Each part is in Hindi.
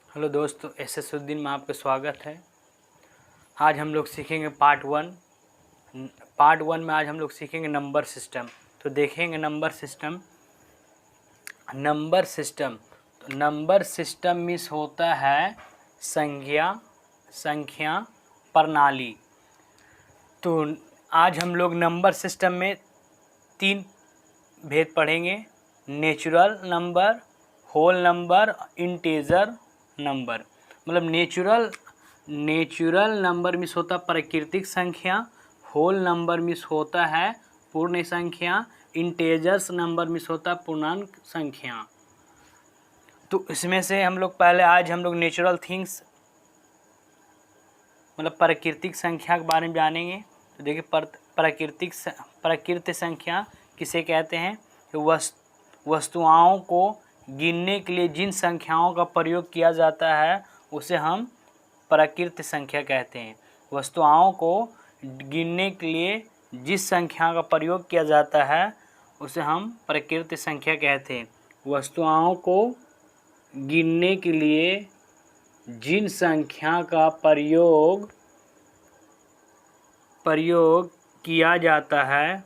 हेलो दोस्तों, एसएसउद्दीन में आपका स्वागत है। आज हम लोग सीखेंगे पार्ट वन में आज हम लोग सीखेंगे नंबर सिस्टम। तो देखेंगे नंबर सिस्टम मीन्स होता है संख्या प्रणाली। तो आज हम लोग नंबर सिस्टम में 3 भेद पढ़ेंगे: natural number, whole number, integer number. मतलब नेचुरल नंबर मीन्स होता प्राकृतिक संख्या, होल नंबर मीन्स होता है पूर्ण संख्या, इंटीजर्स नंबर मीन्स होता पूर्णांक संख्या। तो इसमें से आज हम लोग नेचुरल थिंग्स मतलब प्राकृतिक संख्या के बारे में जानेंगे। तो देखिए, प्राकृतिक संख्या किसे कहते हैं? वस्तुओं को गिनने के लिए जिन संख्याओं का प्रयोग किया जाता है उसे हम प्राकृतिक संख्या कहते हैं। वस्तुओं को गिनने के लिए जिस संख्या का प्रयोग किया जाता है उसे हम प्राकृतिक संख्या कहते हैं। वस्तुओं को गिनने के लिए जिन संख्या का प्रयोग किया जाता है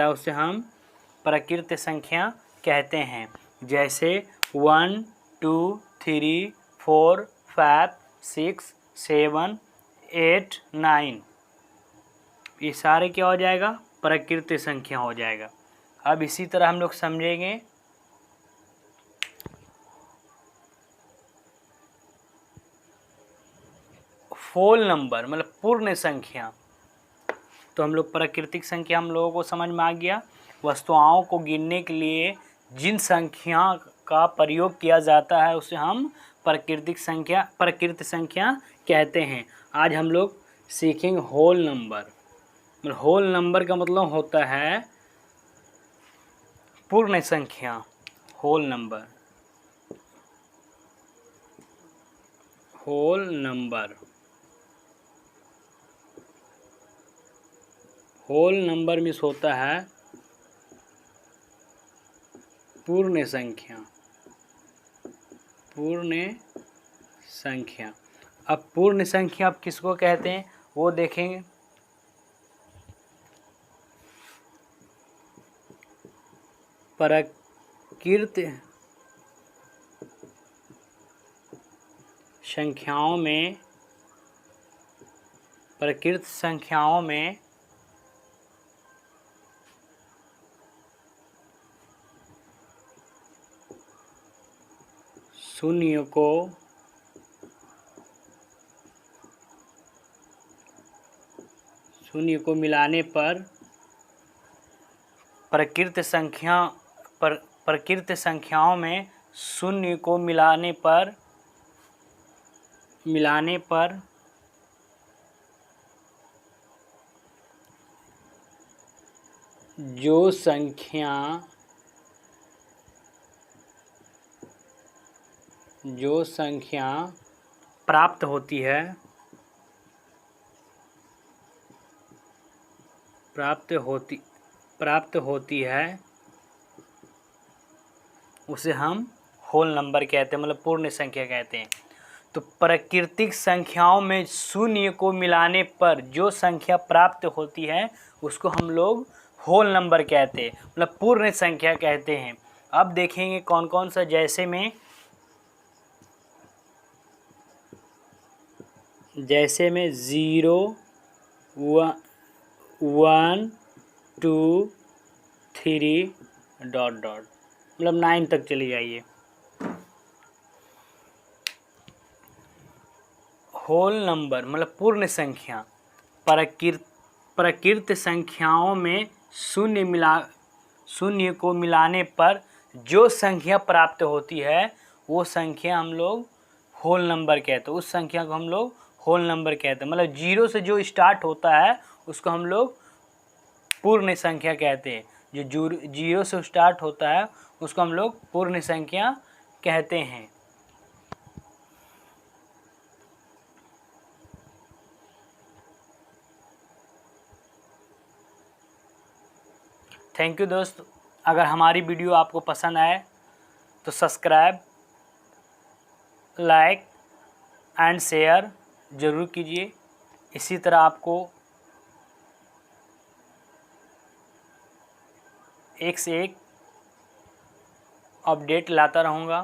उसे हम प्राकृतिक संख्या कहते हैं। जैसे 1, 2, 3, 4, 5, 6, 7, 8, 9, ये सारे क्या हो जाएगा? प्राकृतिक संख्या हो जाएगा। अब इसी तरह हम लोग समझेंगे होल नंबर मतलब पूर्ण संख्या। तो हम लोग प्राकृतिक संख्या हम लोगों को समझ में आ गया। वस्तुओं को गिनने के लिए जिन संख्या का प्रयोग किया जाता है उसे हम प्राकृतिक संख्या कहते हैं। आज हम लोग सीखेंगे होल नंबर। होल नंबर का मतलब होता है पूर्ण संख्या। होल नंबर मीन्स होता है पूर्ण संख्या। अब पूर्ण संख्या आप किसको कहते हैं वो देखेंगे। प्राकृतिक संख्याओं में शून्य को मिलाने पर प्राकृतिक संख्याओं में शून्य को मिलाने पर जो संख्या प्राप्त होती है उसे हम होल नंबर कहते हैं, मतलब पूर्ण संख्या कहते हैं। तो प्राकृतिक संख्याओं में शून्य को मिलाने पर जो संख्या प्राप्त होती है उसको हम लोग होल नंबर कहते हैं, मतलब पूर्ण संख्या कहते हैं। अब देखेंगे कौन कौन सा। जैसे में 0, 1, 2, 3 ... मतलब 9 तक चले जाइए। होल नंबर मतलब पूर्ण संख्या। प्राकृतिक संख्याओं में शून्य को मिलाने पर जो संख्या प्राप्त होती है वो संख्या हम लोग होल नंबर कहते हैं। उस संख्या को हम लोग होल नंबर कहते हैं। मतलब 0 से जो स्टार्ट होता है उसको हम लोग पूर्ण संख्या कहते हैं। जो 0 से स्टार्ट होता है उसको हम लोग पूर्ण संख्या कहते हैं। थैंक यू दोस्त। अगर हमारी वीडियो आपको पसंद आए तो सब्सक्राइब लाइक एंड शेयर ज़रूर कीजिए। इसी तरह आपको एक से एक अपडेट लाता रहूँगा।